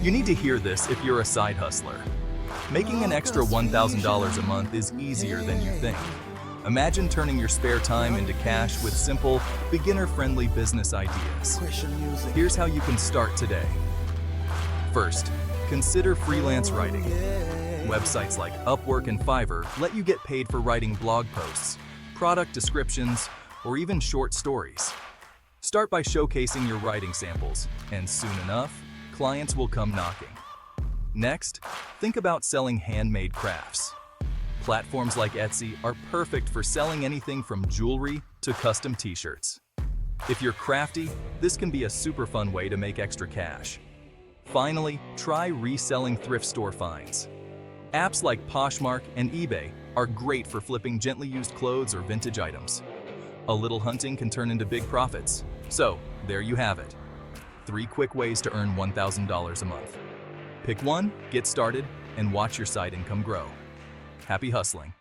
You need to hear this if you're a side hustler. Making an extra $1,000 a month is easier than you think. Imagine turning your spare time into cash with simple, beginner-friendly business ideas. Here's how you can start today. First, consider freelance writing. Websites like Upwork and Fiverr let you get paid for writing blog posts, product descriptions, or even short stories. Start by showcasing your writing samples, and soon enough, clients will come knocking. Next, think about selling handmade crafts. Platforms like Etsy are perfect for selling anything from jewelry to custom t-shirts. If you're crafty, this can be a super fun way to make extra cash. Finally, try reselling thrift store finds. Apps like Poshmark and eBay are great for flipping gently used clothes or vintage items. A little hunting can turn into big profits. So, there you have it. 3 quick ways to earn $1,000 a month. Pick one, get started, and watch your side income grow. Happy hustling.